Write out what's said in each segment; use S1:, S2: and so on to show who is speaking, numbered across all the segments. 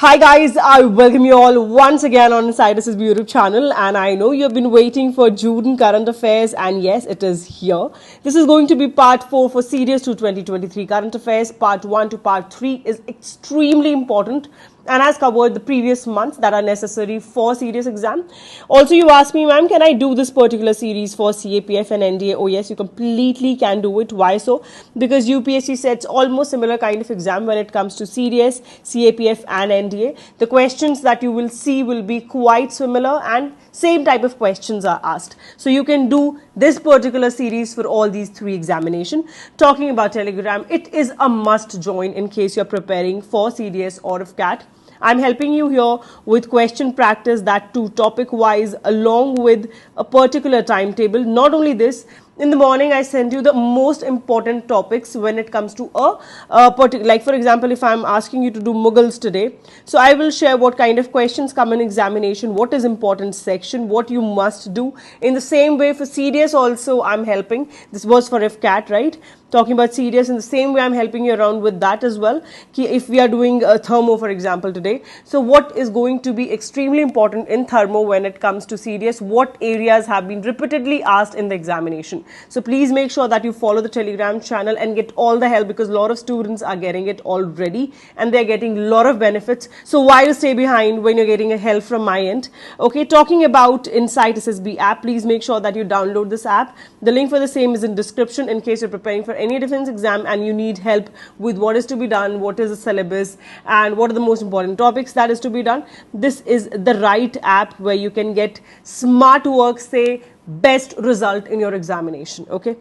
S1: Hi guys, I welcome you all once again on Cyrus's YouTube channel, and I know you've been waiting for June current affairs, and yes, it is here. This is going to be part 4 for Series 2 2023 current affairs. Part 1 to part 3 is extremely important and has covered the previous months that are necessary for serious exam. Also, you asked me, ma'am, can I do this particular series for CAPF and NDA? Oh yes, you completely can do it. Why so? Because UPSC sets almost similar kind of exam when it comes to serious, CAPF and NDA. The questions that you will see will be quite similar and same type of questions are asked. So you can do this particular series for all these 3 examinations. Talking about Telegram, it is a must join in case you're preparing for CDS or AFCAT. I'm helping you here with question practice, that too topic wise, along with a particular timetable. Not only this, in the morning I send you the most important topics when it comes to a particular, like for example, if I'm asking you to do Mughals today, so I will share what kind of questions come in examination, what is important section, what you must do. In the same way for CDS also I'm helping. This was for AFCAT, right? Talking about CDS, in the same way I'm helping you around with that as well. If we are doing a thermo, for example, today, so what is going to be extremely important in thermo when it comes to CDS, what areas have been repeatedly asked in the examination. So please make sure that you follow the Telegram channel and get all the help, because a lot of students are getting it already and they're getting a lot of benefits. So why you stay behind when you're getting a help from my end? Okay, talking about Insight SSB app, please make sure that you download this app. The link for the same is in description in case you're preparing for any defense exam and you need help with what is to be done, what is the syllabus, and what are the most important topics that is to be done. This is the right app where you can get smart work, say best result in your examination. Okay.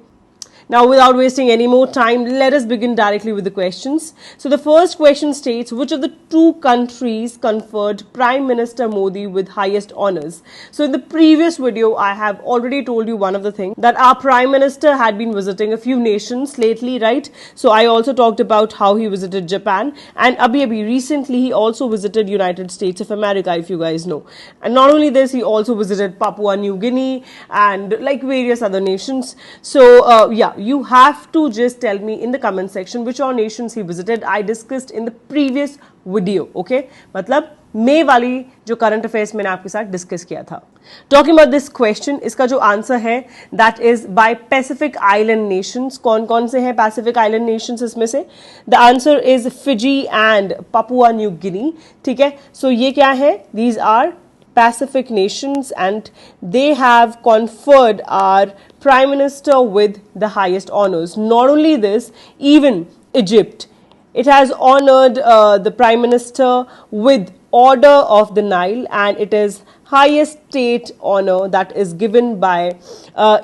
S1: Now, without wasting any more time, let us begin directly with the questions. So, the first question states, which of the 2 countries conferred Prime Minister Modi with highest honors? So, in the previous video, I have already told you one of the things, that our Prime Minister had been visiting a few nations lately, right? So, I also talked about how he visited Japan, and Abhi recently he also visited United States of America, if you guys know. And not only this, he also visited Papua New Guinea and like various other nations. So, yeah. You have to just tell me in the comment section which all nations he visited. I discussed in the previous video. Okay, मतलब May वाली जो current affairs मैंने आपके साथ discuss किया था. Talking about this question, इसका जो answer है that is by Pacific Island nations. कौन-कौन से हैं Pacific Island nations इसमें से? The answer is Fiji and Papua New Guinea. ठीक है? So ये क्या है? These are Pacific nations and they have conferred our Prime Minister with the highest honors. Not only this, even Egypt, it has honored the Prime Minister with Order of the Nile, and it is highest state honor that is given by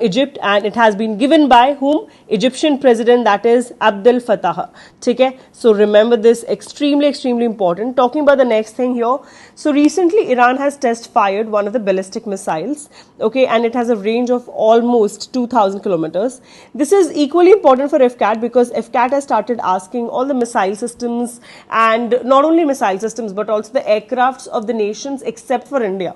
S1: Egypt, and it has been given by whom? Egyptian president, that is Abdel Fattah. Okay, so remember this, extremely important. Talking about the next thing here, so recently Iran has test fired one of the ballistic missiles, okay, and it has a range of almost 2000 kilometers. This is equally important for AFCAT because AFCAT has started asking all the missile systems, and not only missile systems but also the aircrafts of the nations except for India.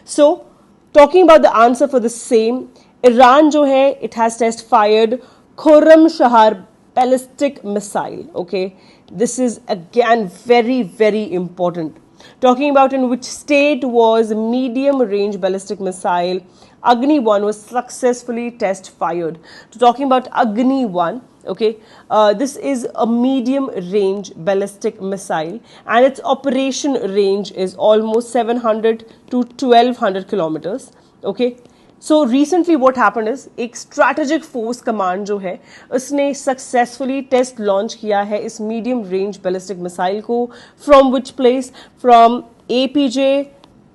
S1: So, talking about the answer for the same, Iran jo hai, it has test fired Khurram Shahar ballistic missile. Okay, this is again very important. Talking about in which state was medium range ballistic missile Agni 1 was successfully test fired. So, talking about Agni 1. Okay, this is a medium range ballistic missile and its operation range is almost 700 to 1200 kilometers. Okay, so recently what happened is एक strategic force command जो है उसने successfully test launch किया है इस medium range ballistic missile को from which place? From APJ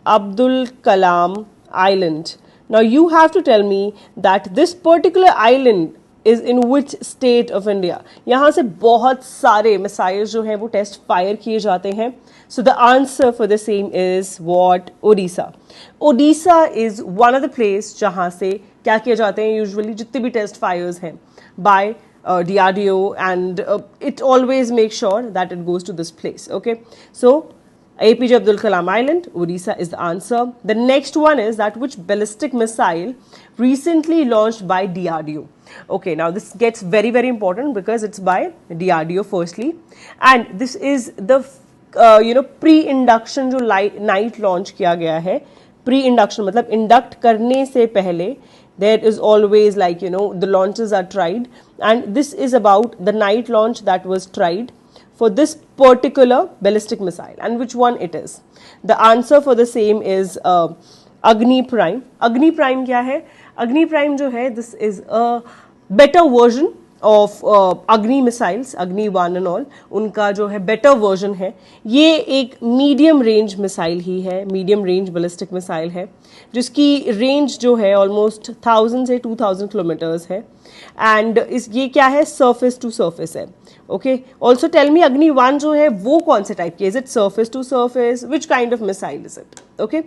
S1: Abdul Kalam Island. Now you have to tell me that this particular island is in which state of India? यहाँ से बहुत सारे missiles जो हैं वो test fire किए जाते हैं. So the answer for the same is what? Odisha. Odisha is one of the place जहाँ से क्या किए जाते हैं usually जितने भी test fires हैं by DRDO, and it always makes sure that it goes to this place. Okay, so APJ Abdul Kalam Island, Odisha is the answer. The next one is that which ballistic missile recently launched by DRDO. Okay, now this gets very important because it's by DRDO firstly, and this is the pre induction जो night launch किया गया है, pre induction मतलब induct करने से पहले there is always like the launches are tried, and this is about the night launch that was tried for this particular ballistic missile. And which one it is? The answer for the same is Agni Prime. Agni Prime kya hai? Agni Prime jo hai, this is a better version of Agni missiles, Agni 1 and all. उनका जो है better version है. ये एक medium range missile ही है, medium range ballistic missile है, जिसकी range जो है almost 1000 से 2000 kilometers है. And ये क्या है? Surface to surface है. Okay. Also tell me Agni 1 जो है वो कौन से type की? Is it surface to surface? Which kind of missile is it? Okay.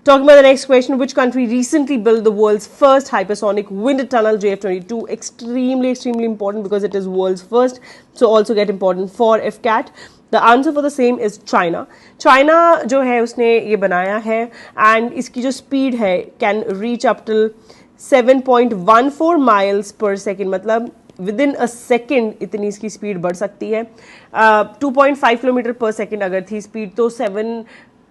S1: Talking about the next question, which country recently built the world's first hypersonic wind tunnel JF-22? Extremely important because it is world's first. So also get important for AFCAT. The answer for the same is China. China जो है उसने ये बनाया है, and इसकी जो speed है can reach up till 7.14 miles per second. मतलब विदिन अ सेकेंड इतनी इसकी स्पीड बढ़ सकती है. 2.5 किलोमीटर पर सेकेंड अगर थी स्पीड, तो 7,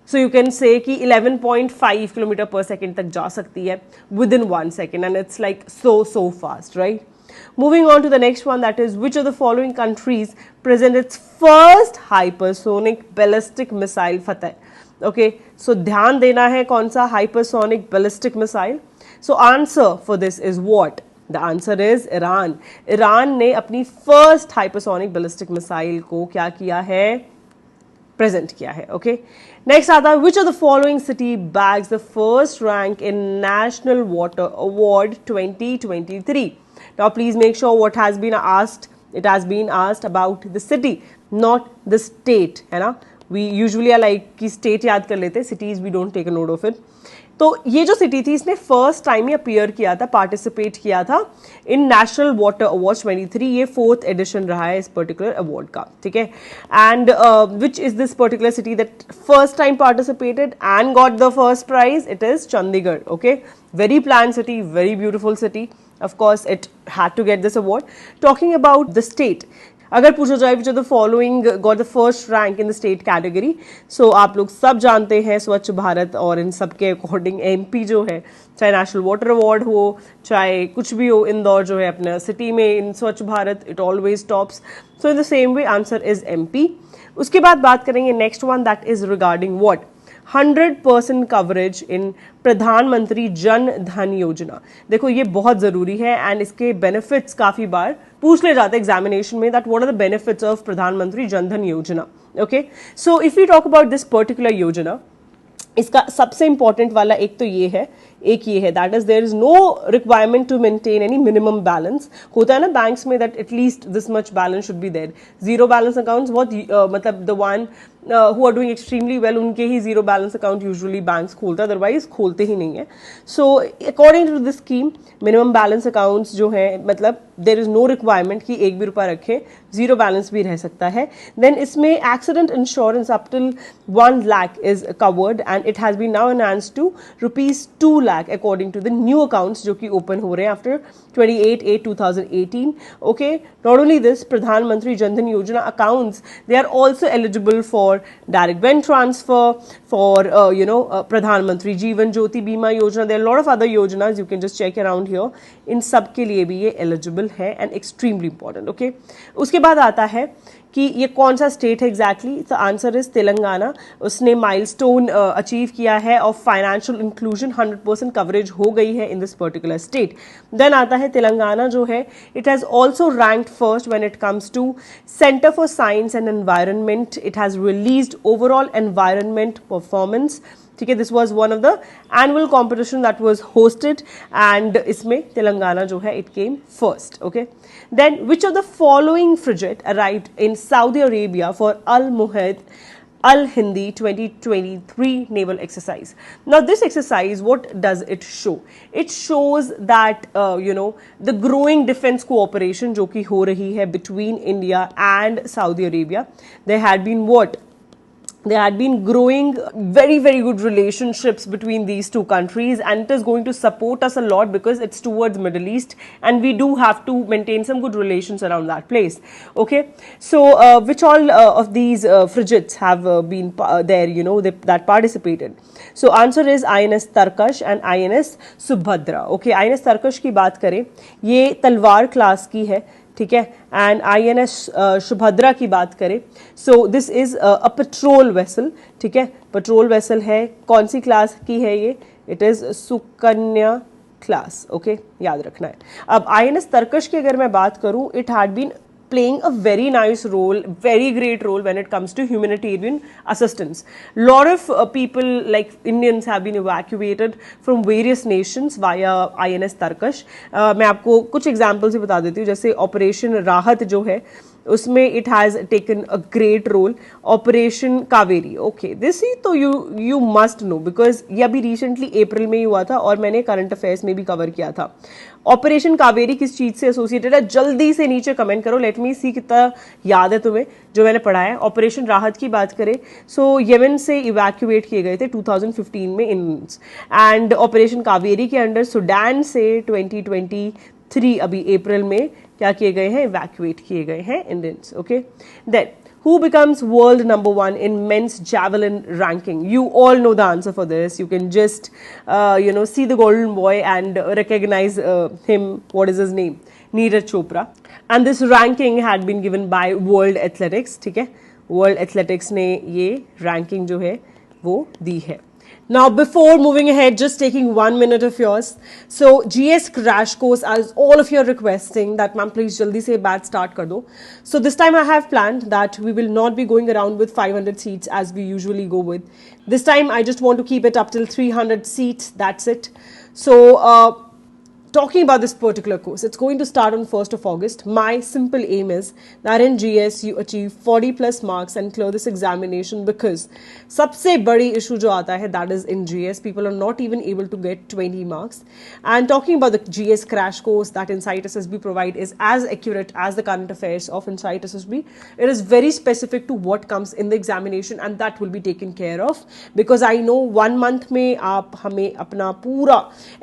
S1: सो यू कैन से कि 11.5 किलोमीटर पर सेकेंड तक जा सकती है within 1 second, and it's like so fast, right. Moving on to the next one, that is, which of the following countries present its first hypersonic ballistic missile Fateh? Okay, so ध्यान देना है कौन सा hypersonic ballistic missile. So answer for this is what? The answer is Iran. Iran ने अपनी first hypersonic ballistic missile को क्या किया है? Present किया है. Okay. Next आता है, which of the following city bags the first rank in National Water Award 2023? Now please make sure what has been asked. It has been asked about the city, not the state, है ना. We usually are like कि state याद कर लेते, cities we don't take a note of it. तो ये जो city थी इसने फर्स्ट टाइम ही अपीयर किया था, पार्टिसिपेट किया था इन नेशनल वाटर अवार्ड 23. ये 4th एडिशन रहा है इस पर्टिकुलर अवार्ड का, ठीक है. And which is this particular city that first time participated and got the first prize? It is Chandigarh. Okay, very plan city, very beautiful city. Of course, it had to get this award. Talking about the state, अगर पूछा जाए which of the following got the first rank in the state category, so आप लोग सब जानते हैं स्वच्छ भारत, और इन सब के अकॉर्डिंग MP जो है, चाहे नेशनल वाटर अवार्ड हो, चाहे कुछ भी हो, इंदौर जो है अपना सिटी में इन स्वच्छ Bharat, it always tops. So in the same way answer is MP. उसके बाद बात करेंगे next one, that is regarding what? 100% coverage इन प्रधानमंत्री जन धन योजना. देखो ये बहुत जरूरी है, एंड इसके बेनिफिट्स काफी बार पूछ ले जाते हैं एग्जामिनेशन में, that what are the benefits of Pradhan Mantri Jan Dhan Yojana. Okay, so if you talk about this particular Yojana, इसका सबसे इंपॉर्टेंट वाला एक तो ये है, एक ये है, that is there is no requirement to maintain any minimum balance. होता है ना बैंक्स में that at least this much balance should be there. Zero balance accounts बहुत मतलब the one who are doing extremely well, उनके ही zero balance account usually banks खोलते हैं, अदरवाइज खोलते ही नहीं है. So according to this scheme, minimum balance accounts जो है, मतलब देर इज नो रिक्वायरमेंट कि एक भी रुपया रखें, जीरो बैलेंस भी रह सकता है. देन इसमें accident insurance up till 1 lakh is covered, and it has been now enhanced to ₹2 lakh according to the new accounts जो कि ओपन हो रहे हैं after 28/8/2018. Okay, not only this, Pradhan Mantri Jan Dhan Yojana accounts, they are also eligible for direct bank transfer, for Pradhan Mantri Jeevan Jyoti Bima Yojana. There are a lot of other yojanas, you can just check around here. इन सब के लिए भी ये eligible है, and extremely important. Okay, उसके बाद आता है कि ये कौन सा स्टेट है exactly. The answer is Telangana. उसने माइलस्टोन अचीव किया है ऑफ फाइनेंशियल इंक्लूजन, 100% कवरेज हो गई है in this particular state. Then आता है तेलंगाना जो है, it has also ranked first when it comes to centre for science and environment. It has released overall environment performance. ठीक है, this was one of the annual competition that was hosted, and इसमें तेलंगाना जो है it came first. Okay, then which of the following frigate arrived in Saudi Arabia for Al Mohed Al Hindi 2023 naval exercise. Now this exercise, what does it show? It shows that the growing defense cooperation जो कि हो रही है between India and Saudi Arabia. There had been what? there had been growing very good relationships between these two countries, and it is going to support us a lot because it's towards Middle East and we do have to maintain some good relations around that place. Okay, so which all of these frigates have been there, you know, that participated? So answer is INS Tarkash and INS Subhadra. Okay, INS Tarkash की बात करें, ये तलवार class की है, ठीक है, and INS Subhadra की बात करें, so this is a patrol vessel, ठीक है, पेट्रोल वेसल है, कौन सी क्लास की है ये? It is Sukanya class. Okay, याद रखना है. अब INS तरकश की अगर मैं बात करूं, it had been playing a very nice role, very great role when it comes to humanitarian assistance. Lot of people like Indians have been evacuated from various nations via INS Tarkash. मैं आपको कुछ examples ही बता देती हूँ, जैसे operation राहत जो है उसमें it has taken a great role. Operation Kaveri, okay, this he to you must know because ये अभी रिसेंटली अप्रैल में ही हुआ था और मैंने करंट अफेयर्स में भी कवर किया था. ऑपरेशन कावेरी किस चीज़ से एसोसिएटेड है? जल्दी से नीचे कमेंट करो, लेट मी सी कितना याद है तुम्हें जो मैंने पढ़ा है. ऑपरेशन राहत की बात करें, सो यमन से इवैक्यूएट किए गए थे 2015 में इंडियंस, एंड ऑपरेशन कावेरी के अंडर सुडान से 2023 अभी अप्रैल में क्या किए गए हैं? इवैक्यूएट किए गए हैं Indians. Okay, then who becomes world number 1 in men's javelin ranking? You all know the answer for this. You can just see the golden boy and recognize him. What is his name? Neeraj Chopra. And this ranking had been given by World Athletics. ठीक है, World Athletics ने ये ranking जो है वो दी है. Now, before moving ahead, just taking 1 minute of yours. So, GS crash course, as all of you are requesting that, ma'am, please jaldi se batch start kar do. So, this time I have planned that we will not be going around with 500 seats as we usually go with. This time, I just want to keep it up till 300 seats. That's it. So, talking about this particular course, it's going to start on 1st of August. My simple aim is that in GS you achieve 40 plus marks and clear this examination, because सबसे बड़ी issue जो आता है, that is in GS, people are not even able to get 20 marks. And talking about the GS crash course that Insight SSB provide is as accurate as the current affairs of Insight SSB. It is very specific to what comes in the examination and that will be taken care of, because I know 1 month में आप हमें अपना पूरा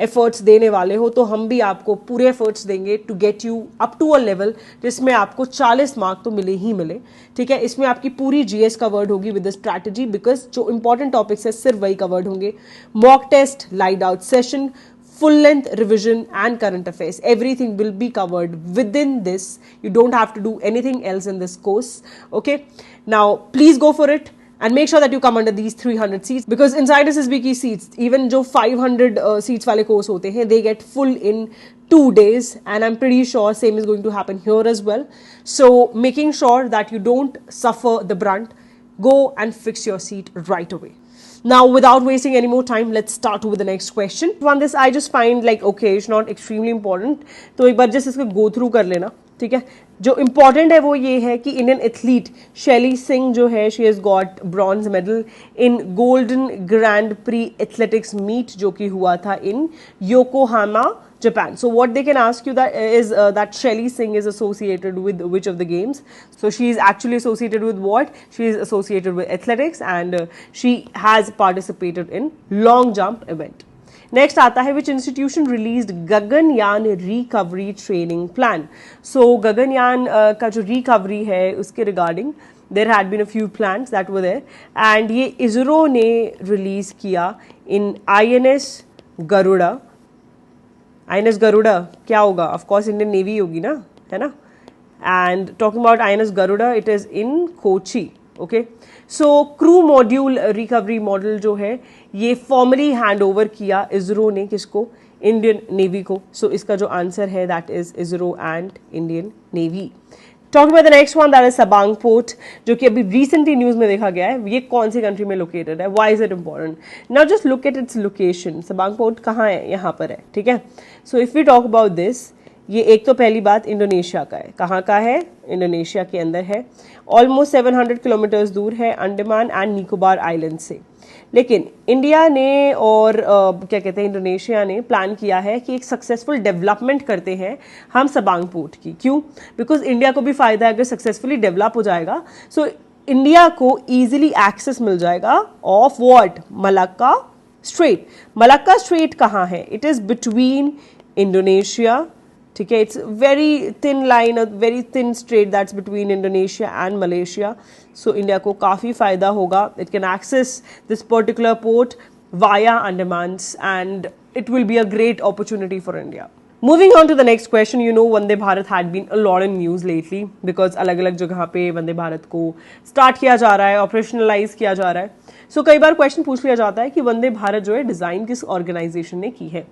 S1: efforts देने वाले हो, तो हम भी आपको पूरे एफर्ट्स देंगे to get you up to a level जिसमें आपको 40 मार्क तो मिले ही मिले. ठीक है, इसमें आपकी पूरी जीएस कवर्ड होगी विद द स्ट्रैटेजी, बिकॉज जो इंपॉर्टेंट टॉपिक्स है सिर्फ वही कवर्ड होंगे. Mock test, laid out session, full length revision and current affairs, everything will be covered within this. You don't have to do anything else in this course. Okay, now please go for it and make sure that you come under these 300 seats, because inside SSB की seats, even जो 500 seats वाले course होते हैं, they get full in 2 days, and I'm pretty sure same is going to happen here as well. So making sure that you don't suffer the brunt, go and fix your seat right away. Now, without wasting any more time, let's start with the next question. One, this I just find like, okay, it's not extremely important, तो एक बार just इसको go through कर लेना. ठीक है, जो important है वो ये है कि इंडियन एथलीट शैली सिंह जो है, she has got bronze medal in golden grand prix athletics meet जो कि हुआ था in Yokohama, Japan. So what they can ask you that is that Shelly Singh is associated with which of the games? So she is actually associated with what? She is associated with athletics, and she has participated in long jump event. Next आता है, which institution released Gaganyaan recovery training plan? So Gaganyaan का जो recovery है उसके regarding there had been a few plans that were there, and ये ISRO ने release किया in INS Garuda. INS Garuda क्या होगा? Of course इंडियन नेवी होगी ना, है ना? And talking about INS Garuda, it is in Kochi. Okay, so crew module recovery model जो है ये formally hand over किया ISRO ने किसको? इंडियन नेवी को. So इसका जो आंसर है that is ISRO and Indian navy. Talking about the next one, that is Sabang Port, जो कि अभी recently news में देखा गया है. ये कौन सी कंट्री में located है? Why is it important? Now just look at its location. Sabang Port कहाँ है? यहाँ पर है. ठीक है. So if we talk about this, ये एक तो पहली बात इंडोनेशिया का है. कहाँ का है? इंडोनेशिया के अंदर है. ऑलमोस्ट 700 किलोमीटर्स दूर है अंडमान एंड निकोबार आइलैंड से. लेकिन इंडिया ने और क्या कहते हैं इंडोनेशिया ने प्लान किया है कि एक सक्सेसफुल डेवलपमेंट करते हैं हम सबांग पोर्ट की. क्यों? बिकॉज इंडिया को भी फ़ायदा है अगर सक्सेसफुली डेवलप हो जाएगा. सो इंडिया को इजीली एक्सेस मिल जाएगा of what, Malacca strait. Malacca strait कहाँ है? इट इज बिटवीन इंडोनेशिया, ठीक है, it's very thin line, very thin strait that's between Indonesia and Malaysia. So India को काफ़ी फायदा होगा, it can access this particular port via Andamans and it will be a great opportunity for India. Moving on to the next question, you know Vande Bharat had been a lot in news lately because अलग-अलग जगह पे वंदे भारत को start किया जा रहा है, operationalise किया जा रहा है। सो कई बार क्वेश्चन पूछ लिया जाता है कि वंदे भारत जो है डिज़ाइन किस ऑर्गेनाइजेशन ने की है।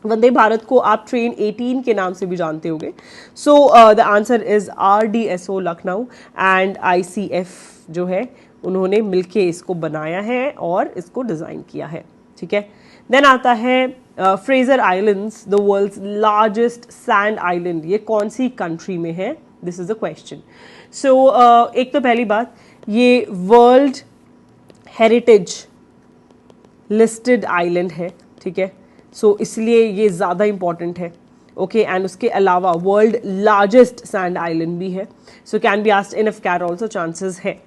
S1: वंदे भारत को आप ट्रेन 18 के नाम से भी जानते होंगे। So the answer is RDSO Lucknow and ICF जो है उन्होंने मिलके इसको बनाया है और इसको डिज़ाइन किया है, ठीक है। देन आता है Fraser islands, the world's largest sand island, ये कौन सी कंट्री में है? This is the question. So एक तो पहली बात, ये वर्ल्ड हेरिटेज लिस्टेड आइलैंड है, ठीक है, सो इसलिए ये ज़्यादा इंपॉर्टेंट है, ओके। एंड उसके अलावा वर्ल्ड लार्जेस्ट सैंड आइलैंड भी है, so can be asked in AFCAT also, chances है।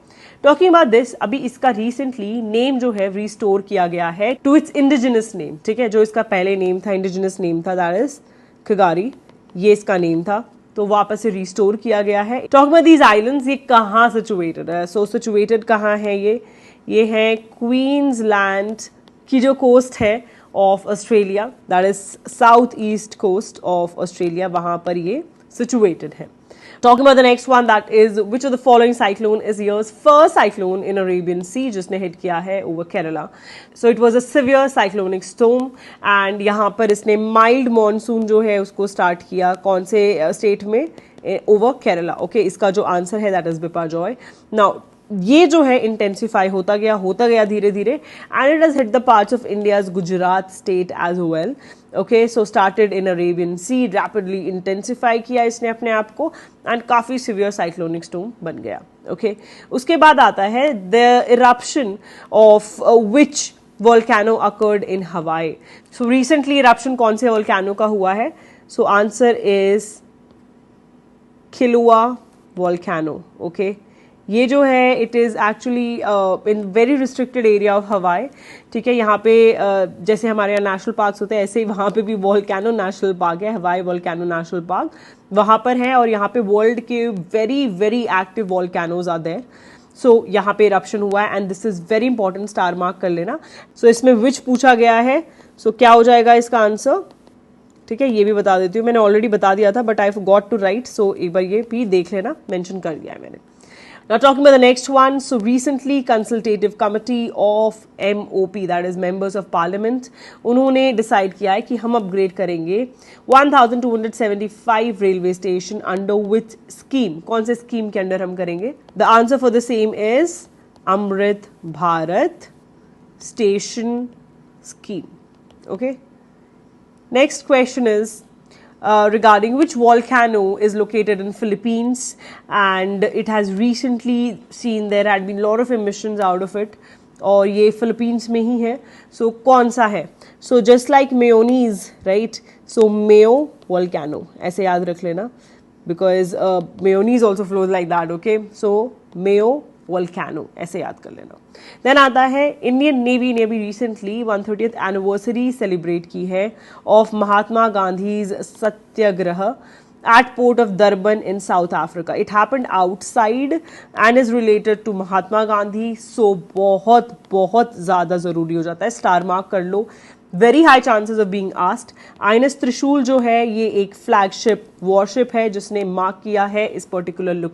S1: टॉकिंग अबाउट दिस, अभी इसका रिसेंटली नेम जो है रिस्टोर किया गया है टू इट्स इंडिजिनस नेम, ठीक है। जो इसका पहले नेम था, इंडिजिनस नेम था, दैट इज खगारी, ये इसका नेम था, तो वापस से रिस्टोर किया गया है। टॉकिंग अबाउट दीज आइलैंड्स, ये कहाँ सिचुएटेड है? सो सिचुएटेड कहाँ है ये है क्वींसलैंड की जो कोस्ट है of Australia, that is south east coast of Australia, वहां पर ये सिचुएटेड है। Talking about the next one, that is which of the following cyclone is year's first cyclone in Arabian Sea जिसने hit किया है over Kerala. So it was a severe cyclonic storm and यहाँ पर इसने mild monsoon जो है उसको start किया कौन से state में? over Kerala. Okay, इसका जो आंसर है that is Biparjoy. Now ये जो है इंटेंसिफाई होता गया धीरे धीरे and it has hit the parts of India's Gujarat state as well, okay. So started in Arabian Sea, rapidly intensify किया इसने अपने आप को एंड काफ़ी सिवियर साइक्लोनिक स्टॉर्म बन गया, ओके। उसके बाद आता है the eruption of which volcano occurred in Hawaii. So recently eruption कौन से वोल्केनो का हुआ है? So answer is Kilauea volcano, okay. ये जो है it is actually in very restricted area of Hawaii, ठीक है। यहाँ पे जैसे हमारे यहाँ नेशनल पार्क्स होते हैं ऐसे ही वहाँ पे भी वोल्केनो नेशनल पार्क है, हवाई वोल्केनो नेशनल पार्क वहाँ पर है और यहाँ पे वर्ल्ड के very very active volcanoes are there. So यहाँ पे इरप्शन हुआ है and this is very important, star mark कर लेना। सो इसमें विच पूछा गया है, सो क्या हो जाएगा इसका आंसर, ठीक है। ये भी बता देती हूँ, मैंने ऑलरेडी बता दिया था but I forgot to write, so एक बार ये भी देख लेना, मेंशन कर दिया है मैंने। Now talking about the next one, so recently Consultative Committee of MOP, that is Members of Parliament, उन्होंने decide किया है कि हम upgrade करेंगे 1275 railway station under which scheme? कौन से scheme के अंदर हम करेंगे? The answer for the same is Amrit Bharat Station Scheme, okay. Next question is regarding which volcano is located in Philippines and it has recently seen there had been lot of emissions out of it और ये Philippines में ही है, so कौन सा है? So just like mayonnaise, right? So Mayo volcano, ऐसे याद रख लेना because mayonnaise also flows like that, okay? So Mayo volcano, ऐसे याद कर लेना। देन आता है इंडियन नेवी ने भी रिसेंटली 130th एनिवर्सरी सेलिब्रेट की है of Mahatma Gandhi's Satyagraha at port of Durban in South Africa. It happened outside and is related to Mahatma Gandhi, so बहुत बहुत ज़्यादा ज़रूरी हो जाता है, स्टार मार्क कर लो, very high chances of being asked. INS Trishul जो है ये एक फ्लैगशिप वॉरशिप है जिसने मार्क किया है इस पर्टिकुलर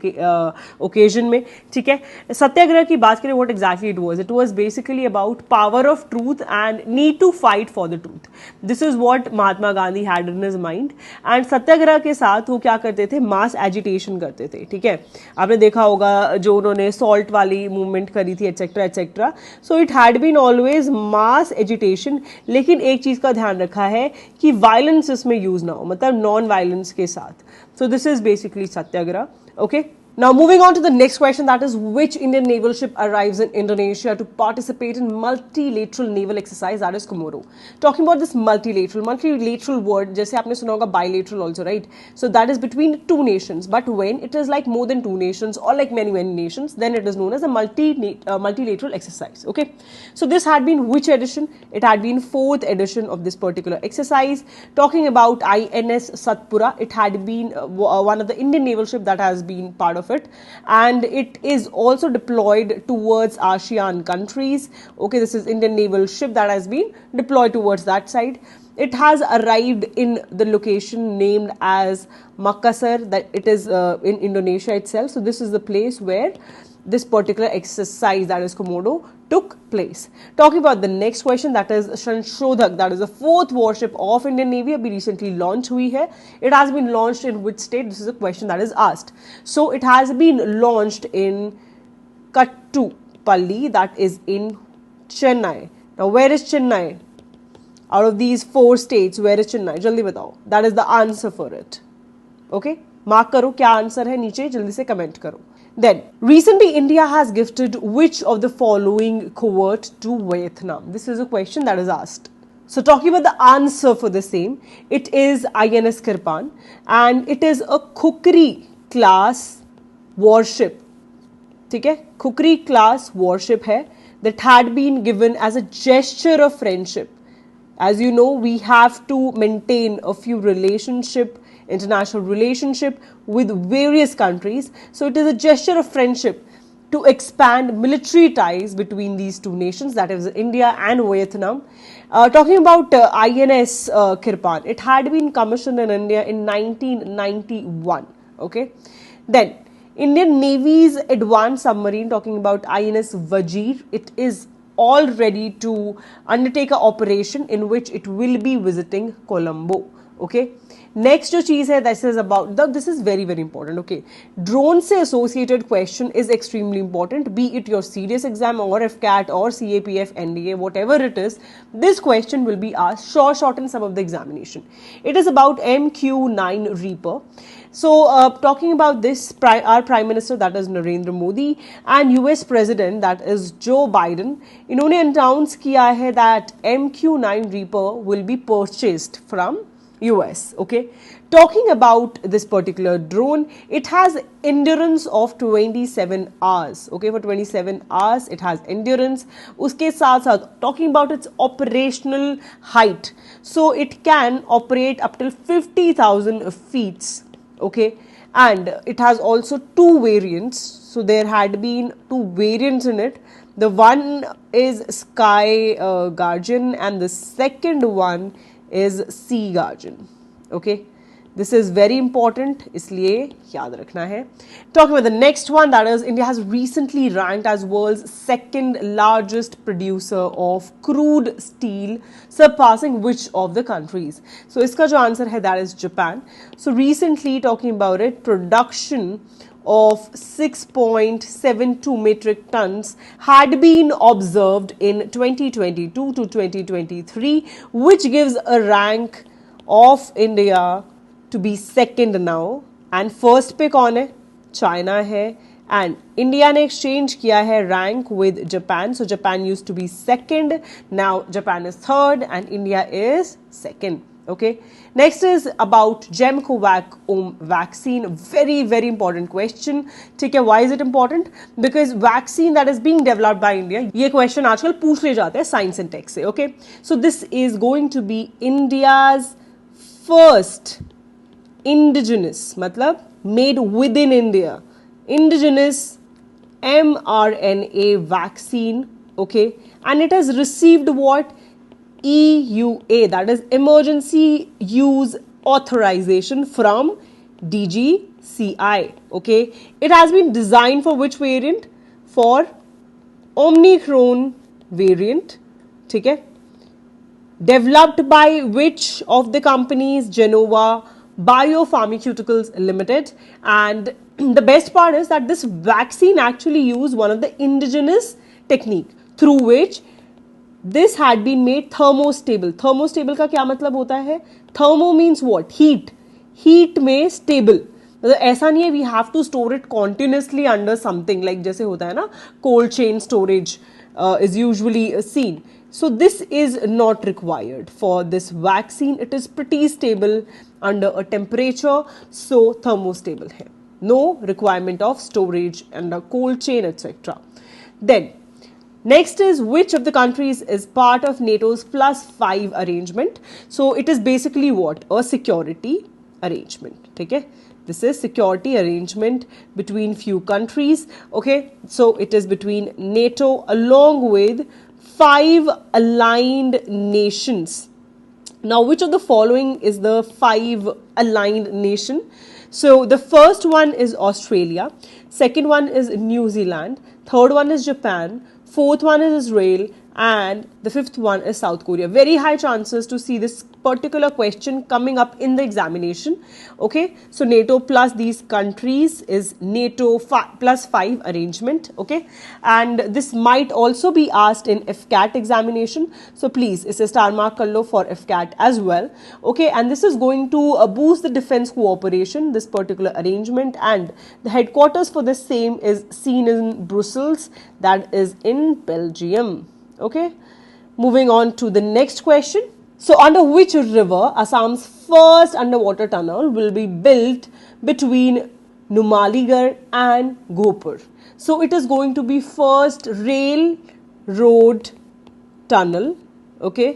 S1: ओकेजन में, ठीक है। सत्याग्रह की बात करें, what exactly it was basically about power of truth and need to fight for the truth, this is what Mahatma Gandhi had in his mind. And satyagraha के साथ वो क्या करते थे, मास एजिटेशन करते थे, ठीक है। आपने देखा होगा जो उन्होंने सॉल्ट वाली मूवमेंट करी थी etcetera etcetera, so it had been always mass agitation, लेकिन एक चीज का ध्यान रखा है कि वायलेंस इसमें यूज ना हो, मतलब नॉन वायलेंस के साथ। So this is basically Satyagraha, okay. Now moving on to the next question, that is which Indian naval ship arrives in Indonesia to participate in multilateral naval exercise, that is Komodo. Talking about this multilateral word, जैसे आपने सुना होगा bilateral also, right? So that is between two nations, but when it is like more than two nations or like many nations, then it is known as a multilateral exercise. Okay, so this had been which edition? It had been 4th edition of this particular exercise. Talking about INS Satpura, it had been one of the Indian naval ship that has been part of it, and it is also deployed towards ASEAN countries. Okay, this is Indian naval ship that has been deployed towards that side. It has arrived in the location named as Makassar, that it is in Indonesia itself. So this is the place where this particular exercise, that is Komodo, took place. Talking about the next question, that is Sanshodhak, that is the 4th warship of Indian Navy, abhi recently launched hui hai. It has been launched in which state? This is a question that is asked. So it has been launched in Kattupalli, that is in Chennai. Now where is Chennai? Out of these 4 states, where is Chennai? Jaldi batao. That is the answer for it. Okay, mark karo kya answer hai niche, jaldi se comment karo. Then, recently India has gifted which of the following covert to Vietnam? This is a question that is asked. So talking about the answer for the same, it is INS Kirpan, and it is a Kukri class warship. ठीक है, Kukri class warship है that had been given as a gesture of friendship. As you know, we have to maintain a few international relationship with various countries. So it is a gesture of friendship to expand military ties between these two nations, that is India and Vietnam. Talking about INS Kirpan, it had been commissioned in India in 1991. Okay, then Indian Navy's advanced submarine, talking about INS Vajir, it is all ready to undertake an operation in which it will be visiting Colombo. Okay, next जो चीज है, this is very important. Okay, drone से associated question is extremely important, be it your serious exam or AFCAT or CAPF, NDA, whatever it is. This question will be asked short in some of the examination. It is about MQ-9 Reaper. So talking about this, our Prime Minister, that is Narendra Modi, and US President, that is Joe Biden, इन्होंने announce किया है that MQ-9 Reaper will be purchased from US. Okay, talking about this particular drone, it has endurance of 27 hours. Okay, for 27 hours it has endurance. उसके साथ साथ talking about its operational height, so it can operate up till 50,000 feet. Okay, and it has also 2 variants. So there had been 2 variants in it. The one is Sky Guardian and the second one is Sea Guardian. Okay, this is very important, इसलिए याद रखना है. Talking about the next one, that is India has recently ranked as world's 2nd largest producer of crude steel, surpassing which of the countries? So इसका जो answer है, that is Japan. So recently, talking about it, production of 6.72 metric tons had been observed in 2022 to 2023, which gives a rank of India to be 2nd now, and first पे कौन है? China है, and India ने exchange किया है rank with Japan. So Japan used to be 2nd, now Japan is 3rd and India is 2nd. Okay, next is about Gemcovac vaccine. Very important question. ठीक है, why is it important? Because vaccine that is being developed by India, ये question आजकल पूछ ले जाते हैं science and tech से. Okay, so this is going to be India's first indigenous, मतलब made within India, indigenous mRNA vaccine. Okay, and it has received what? EUA, that is emergency use authorization from DGCI. Okay, it has been designed for which variant? For Omicron variant. ठीक है, developed by which of the companies? Genova Biopharmaceuticals Limited. And the best part is that this vaccine actually used one of the indigenous technique through which this had been made thermostable. Thermostable का क्या मतलब होता है? Thermo means what? Heat. Heat में stable. मतलब ऐसा नहीं है we have to store it continuously under something like जैसे होता है ना cold chain storage is usually seen. So this is not required for this vaccine. It is pretty stable under a temperature, so thermostable hai. No requirement of storage and a cold chain, etc. Then next is which of the countries is part of NATO's +5 arrangement. So it is basically what? A security arrangement. Okay? This is security arrangement between few countries. Okay, so it is between NATO along with 5 aligned nations. Now, which of the following is the 5 aligned nation? So the first one is Australia, second one is New Zealand, third one is Japan, fourth one is Israel, and the fifth one is South Korea. Very high chances to see this particular question coming up in the examination. Okay, so NATO plus these countries is NATO +5 arrangement. Okay, and this might also be asked in AFCAT examination, so please isse star mark kar lo for AFCAT as well. Okay, and this is going to boost the defense cooperation, this particular arrangement, and the headquarters for the same is seen in Brussels, that is in Belgium. Okay, moving on to the next question. So under which river Assam's first underwater tunnel will be built between Numaligarh and Gopur? So it is going to be first railroad tunnel. Okay,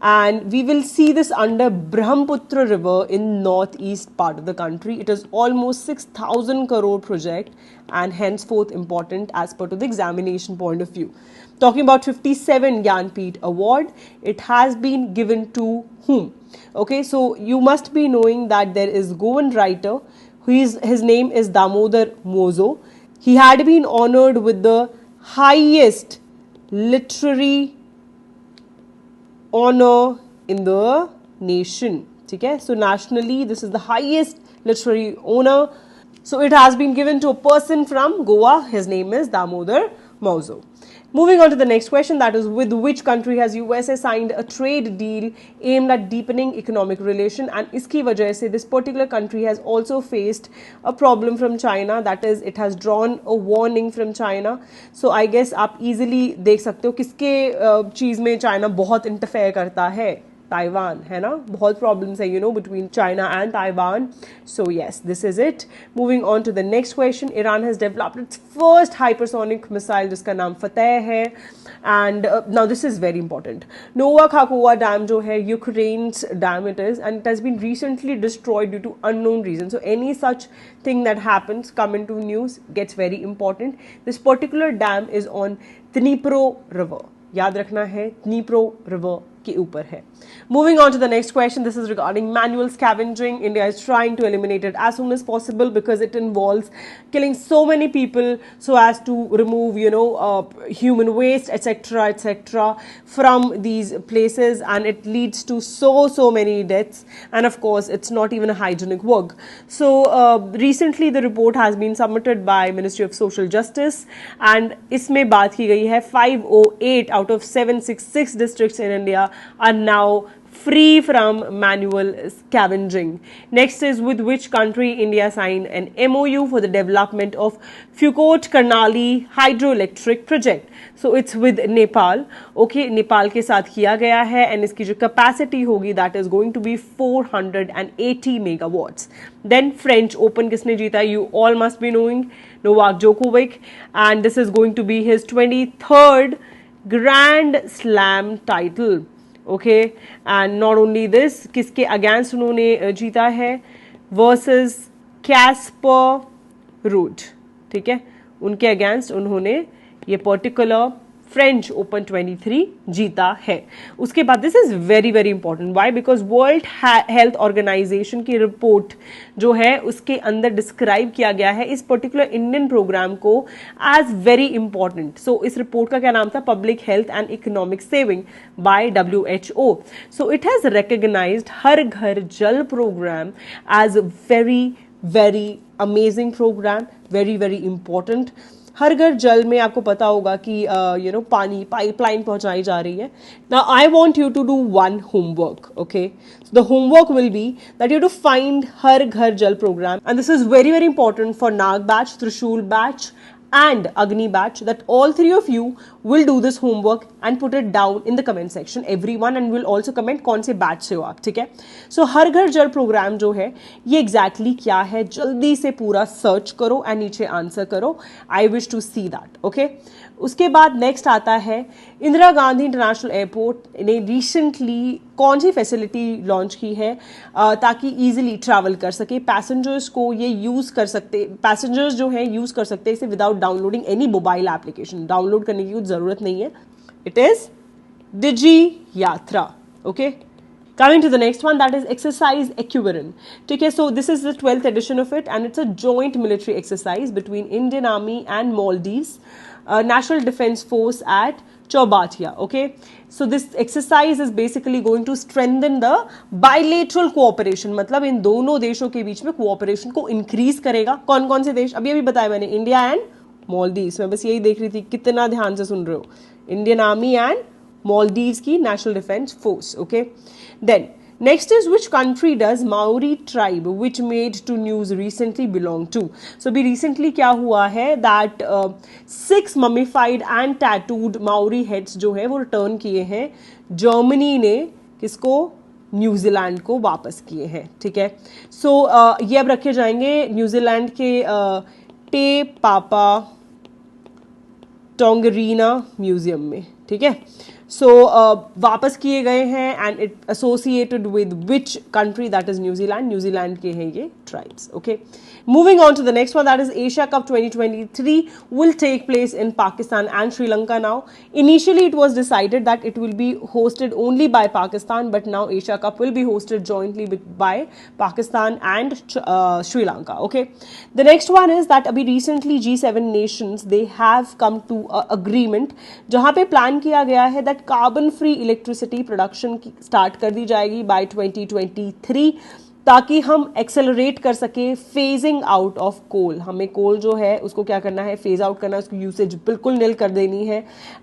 S1: and we will see this under Brahmaputra river in northeast part of the country. It is almost 6,000 crore project and henceforth important as per to the examination point of view. Talking about 57 Jnanpith Award, it has been given to whom? Okay, so you must be knowing that there is Goan writer, his name is Damodar Mauzo. He had been honored with the highest literary honor in the nation. Okay, so nationally this is the highest literary honor. So it has been given to a person from Goa. His name is Damodar Mauzo. Moving on to the next question, that is with which country has USA signed a trade deal aimed at deepening economic relation, and iski wajah se this particular country has also faced a problem from China, that is it has drawn a warning from China. So I guess आप easily देख सकते हो किसके चीज़ में China बहुत interfere करता है. Taiwan, है ना, बहुत problems है, you know, between China and Taiwan. So yes, this is it. Moving on to the next question. Iran has developed its first hypersonic missile जिसका नाम फतेह है. And now this is very important. Nova Kakhovka dam जो है Ukraine's dam it is, and it has been recently destroyed due to unknown reasons. So any such thing that happens come into news gets very important. This particular dam is on Dnipro river. याद रखना है Dnipro river के ऊपर है. Moving on to the next question. This is regarding manual scavenging. India is trying to eliminate it as soon as possible because it involves killing so many people so as to remove, you know, human waste, etc., etc., from these places, and it leads to so many deaths. And of course, it's not even a hygienic work. So recently, the report has been submitted by Ministry of Social Justice, and इसमें बात की गई है 508 out of 766 districts in India are now free from manual scavenging. Next is with which country India signed an MOU for the development of Phukot Karnali hydroelectric project. So it's with Nepal. Okay, Nepal के साथ किया गया है, and इसकी जो capacity होगी that is going to be 480 megawatts. Then French Open किसने जीता? You all must be knowing, Novak Djokovic, and this is going to be his 23rd Grand Slam title. Okay, and not only this, किसके against उन्होंने जीता है? Versus Caspar rude. ठीक है, उनके against उन्होंने ये पर्टिकुलर फ्रेंच ओपन 23 जीता है. उसके बाद this is very important. Why? Because world health organisation की रिपोर्ट जो है उसके अंदर डिस्क्राइब किया गया है इस पर्टिकुलर इंडियन प्रोग्राम को एज वेरी इंपॉर्टेंट. सो इस रिपोर्ट का क्या नाम था? Public health and economic saving by WHO. So it has recognised Har Ghar Jal programme as very amazing programme, very important. Har Ghar Jal में आपको पता होगा कि पानी पाइपलाइन पहुंचाई जा रही है. Now I want you to do one homework, okay? So the homework will be that you have to find Har Ghar Jal program, and this is very very important for Nag batch, Trishul batch and Agni batch, that all three of you will do this homework and put it down in the comment section, everyone, and will also comment कौन से batch से हो आप, ठीक है? So हर Ghar Jal programme जो है ये exactly क्या है, जल्दी से पूरा सर्च करो एंड नीचे आंसर करो. I wish to see that, okay? उसके बाद नेक्स्ट आता है इंदिरा गांधी इंटरनेशनल एयरपोर्ट ने रिसेंटली कौन सी फैसिलिटी लॉन्च की है ताकि इजीली ट्रैवल कर सके पैसेंजर्स को. ये यूज़ कर सकते, पैसेंजर्स जो है यूज़ कर सकते हैं इसे without downloading any mobile application. Download करने की कुछ ज़रूरत नहीं है. इट इज़ डिजी यात्रा. Okay, coming to the next one, that is exercise equivalent. ठीक है, so this is the 12th edition of it and it's a joint military exercise between Indian Army and Maldives National Defense Force at Chowbatia. Okay, so this exercise is basically going to strengthen the bilateral cooperation. मतलब इन दोनों देशों के बीच में cooperation को increase करेगा. कौन कौन से देश अभी बताया मैंने, इंडिया एंड Maldives. मैं बस यही देख रही थी कितना ध्यान से सुन रहे हो. इंडियन आर्मी एंड Maldives की National Defense Force. Okay, then next is which country does Maori tribe which made to news recently belong to. So अभी recently क्या हुआ है that 6 mummified and tattooed Maori heads जो है वो return किए हैं. जर्मनी ने किसको, न्यूजीलैंड को वापस किए हैं. ठीक है, सो ये अब रखे जाएंगे न्यूजीलैंड के टे पापा टोंगरीना म्यूजियम में. ठीक है, सो वापस किए गए हैं and it associated with which country, that is New Zealand. New Zealand के हैं ये tribes. Okay, moving on to the next one, that is Asia Cup 2023 will take place in Pakistan and Sri Lanka now. Initially it was decided that it will be hosted only by Pakistan, but now Asia Cup will be hosted jointly by Pakistan and Sri Lanka. Okay, the next one is that abhi recently G7 nations they have come to a agreement जहाँ पे plan किया गया है that carbon free electricity production start कर दी जाएगी by 2023 ताकि हम accelerate कर सके फेजिंग आउट ऑफ कोल. हमें कोल जो है उसको क्या करना है, फेज आउट करना है, उसकी यूसेज बिल्कुल नील कर देनी है.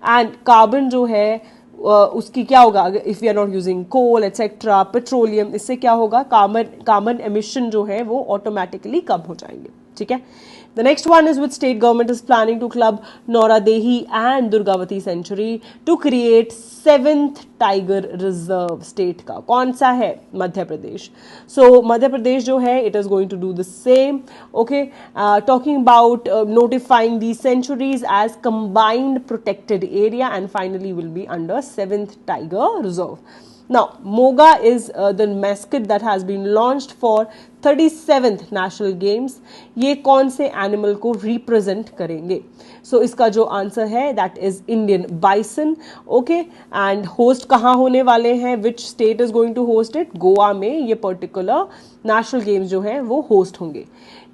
S1: एंड कार्बन जो है उसकी क्या होगा if we are not using coal etcetera petroleum, इससे क्या होगा, कार्बन एमिशन जो है वो ऑटोमेटिकली कम हो जाएंगे. ठीक है, the next one is which state government is planning to club Noradehi and Durgavati Sanctuary to create 7th Tiger Reserve. State का कौन सा है, मध्य प्रदेश. So मध्य प्रदेश जो है it is going to do the same. Okay, talking about notifying these sanctuaries as combined protected area and finally will be under 7th Tiger Reserve. Now, Moga is the mascot that has been launched for 37th National Games. ये कौन से animal को represent करेंगे? सो इसका जो answer है that is Indian bison. Okay, and host कहाँ होने वाले हैं, which state is going to host it, Goa में ये पर्टिकुलर नेशनल गेम्स जो है वो होस्ट होंगे.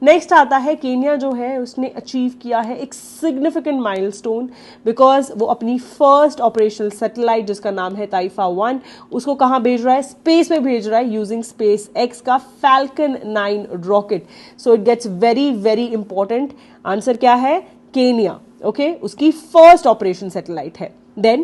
S1: नेक्स्ट आता है केन्या जो है उसने अचीव किया है एक सिग्निफिकेंट माइलस्टोन बिकॉज वो अपनी फर्स्ट ऑपरेशनल सैटेलाइट जिसका नाम है ताइफा 1 उसको कहाँ भेज रहा है, स्पेस में भेज रहा है यूजिंग स्पेस एक्स का Falcon 9 rocket. So it gets very very important. Answer क्या है, केन्या. ओके, उसकी फर्स्ट ऑपरेशन सैटेलाइट है. Then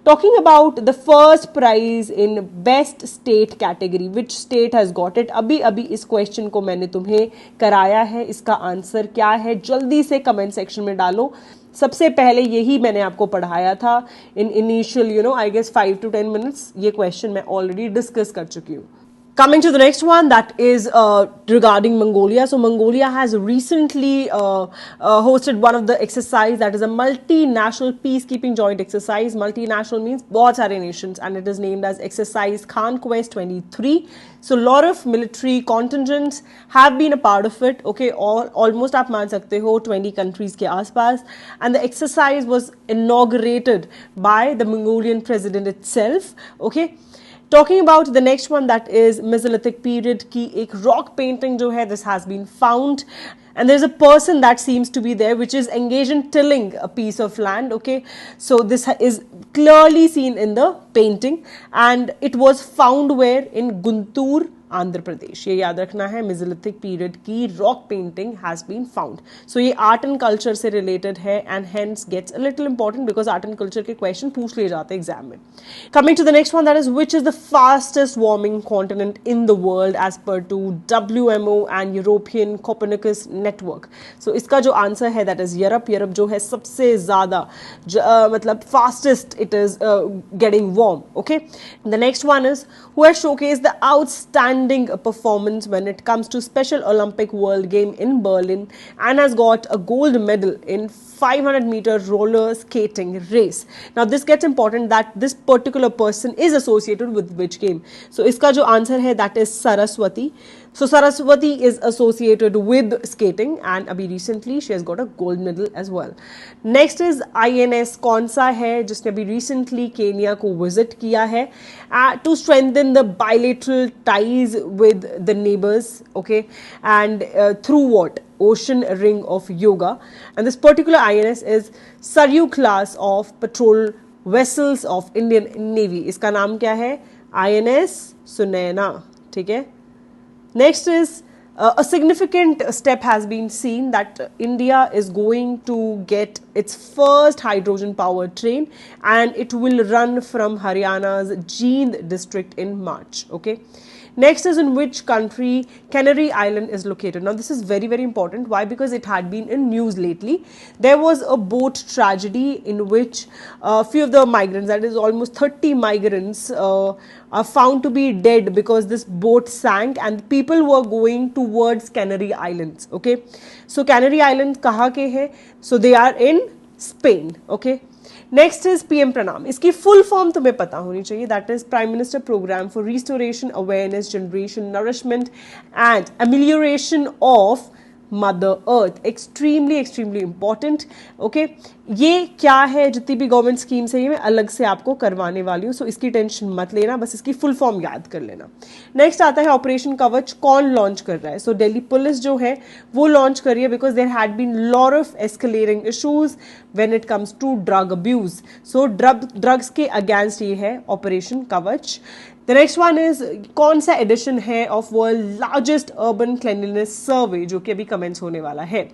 S1: talking about the first prize in best state category, which state has got it? अभी इस question को मैंने तुम्हें कराया है, इसका आंसर क्या है जल्दी से कमेंट सेक्शन में डालो. सबसे पहले यही मैंने आपको पढ़ाया था in initial I guess 5 to 10 minutes. ये क्वेश्चन मैं ऑलरेडी डिस्कस कर चुकी हूँ. Coming to the next one, that is regarding Mongolia. So Mongolia has recently hosted one of the exercise that is a multinational peacekeeping joint exercise. Multinational means बहुत सारे nations and it is named as Exercise Conquest 23. So a lot of military contingents have been a part of it. Okay, almost आप मान सकते हो 20 countries के आसपास. And the exercise was inaugurated by the Mongolian president itself. Okay. Talking about the next one, that is Mesolithic period की एक rock painting जो है this has been found and there is a person that seems to be there which is engaged in tilling a piece of land. Okay, so this is clearly seen in the painting and it was found where in Guntur Andhra Pradesh. ये याद रखना है, mesolithic period की rock painting has been found. So ये art and culture से related है and hence gets a little important because art and culture के question पूछ लिए जाते हैं एग्जाम में। Coming to the next one, that is which is the fastest warming continent in the world as per to WMO and European Copernicus network. So इसका जो answer है that is Europe. Europe जो है सबसे ज्यादा मतलब fastest it is getting warm. Okay, the next one is who has showcased the outstanding performance when it comes to special Olympic world game in Berlin and has got a gold medal in 500-meter roller skating race. Now this gets important that this particular person is associated with which game. So iska jo answer hai that is Saraswati. So Saraswati is associated with skating and abhi recently she has got a gold medal as well. Next is INS kaun sa hai jisne abhi recently Kenya ko visit kiya hai to strengthen the bilateral ties with the neighbors, okay, and through what? Ocean Ring of Yoga. And this particular INS is Saryu class of patrol vessels of Indian Navy. इसका नाम क्या है? INS Sunaina. ठीक है। Next is a significant step has been seen that India is going to get its first hydrogen powered train and it will run from Haryana's Jind district in March. Okay. Next is in which country Canary Island is located. Now this is very, very important. Why? Because it had been in news lately. There was a boat tragedy in which a few of the migrants, that is almost 30 migrants, are found to be dead because this boat sank and people were going towards Canary Islands. Okay, so Canary Islands kaha ke hai? So they are in Spain. Okay. Next is PM-PRANAM। इसकी full form तुम्हें पता होनी चाहिए, that is prime minister programme for restoration, awareness, generation, nourishment and amelioration of mother earth. Extremely important. Okay, ये क्या है? जितनी भी गवर्नमेंट स्कीम्स है ये मैं अलग से आपको करवाने वाली हूँ, सो इसकी टेंशन मत लेना, बस इसकी फुल फॉर्म याद कर लेना। नेक्स्ट आता है ऑपरेशन कवच। कौन लॉन्च कर रहा है? सो दिल्ली पुलिस जो है वो लॉन्च कर रही है because there had been lot of escalating issues when it comes to drug abuse. So drugs के अगेंस्ट ये है ऑपरेशन कवच। द नेक्स्ट वन इज कौन सा एडिशन है of world largest urban cleanliness survey जो कि अभी कमेंट्स होने वाला है।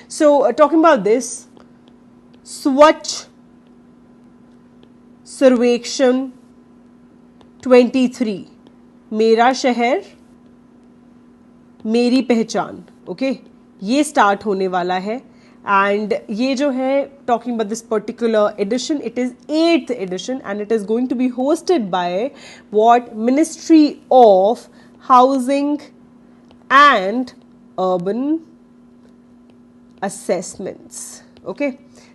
S1: सो टॉकिंग अबाउट दिस, स्वच्छ सर्वेक्षण 23, मेरा शहर मेरी पहचान। ओके, ये स्टार्ट होने वाला है एंड ये जो है talking about this particular edition, it is 8th edition and it is going to be hosted by what? Ministry of Housing and Urban Assessments. Okay,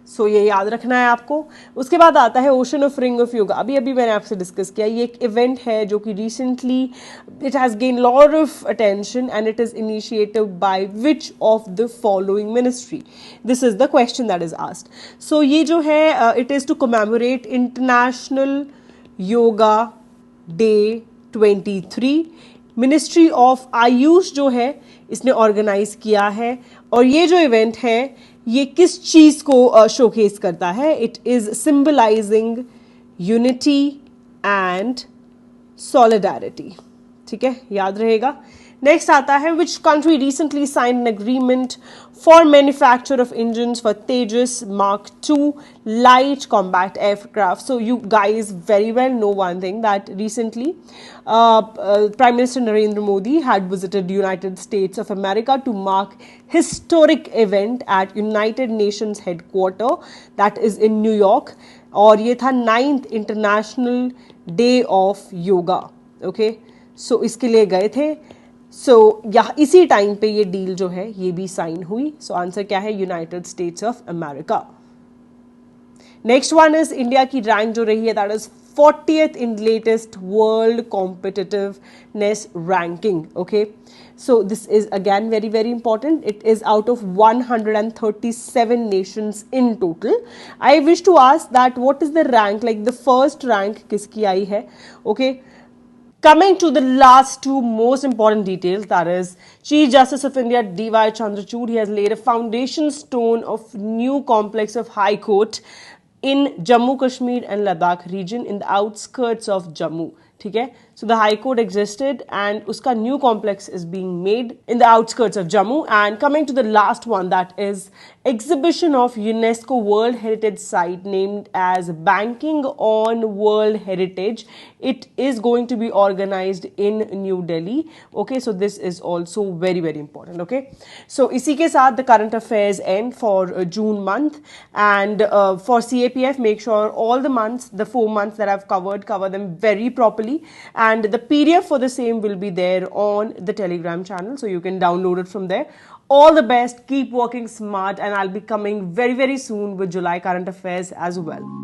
S1: सो ये याद रखना है आपको। उसके बाद आता है ocean of ring of yoga. अभी मैंने आपसे डिस्कस किया, ये एक इवेंट है जो कि recently it has gain lot of attention and it is initiated by which of the following ministry? This is the question that is asked. So ये जो है it is to commemorate international yoga day 23। Ministry of AYUSH जो है इसने organise किया है और ये जो इवेंट है ये किस चीज को शोकेस करता है? It is symbolising unity and solidarity. ठीक है, याद रहेगा। नेक्स्ट आता है which country recently signed an agreement for manufacture of engines for Tejas Mark II light combat aircraft. So you guys very well know one thing, that recently Prime Minister Narendra Modi had visited United States of America to mark historic event at United Nations headquarter that is in New York, और ये था 9th International Day of Yoga. Okay, so इसके लिए गए थे। सो यहाँ इसी time पे ये डील जो है ये भी साइन हुई। सो आंसर क्या है? United states of America. Next one is India की रैंक जो रही है that is 40th in latest world competitiveness ranking. Okay, so this is again very important. It is out of 137 nations in total. I wish to ask that what is the rank, like the first rank किसकी आई है? Okay, coming to the last two most important details, that is Chief Justice of India D.Y. Chandrachud, he has laid a foundation stone of new complex of High Court in Jammu Kashmir and Ladakh region in the outskirts of Jammu. ठीक है. So the High Court existed and uska new complex is being made in the outskirts of Jammu. And coming to the last one, that is exhibition of UNESCO World Heritage Site named as Banking on World Heritage. It is going to be organized in New Delhi. Okay, so this is also very very important. Okay, so इसी के साथ the current affairs end for June month. And for CAPF, make sure all the months, the 4 months that I've cover them very properly. And the PDF for the same will be there on the Telegram channel, so you can download it from there. All the best, keep working smart, and I'll be coming very very soon with July current affairs as well.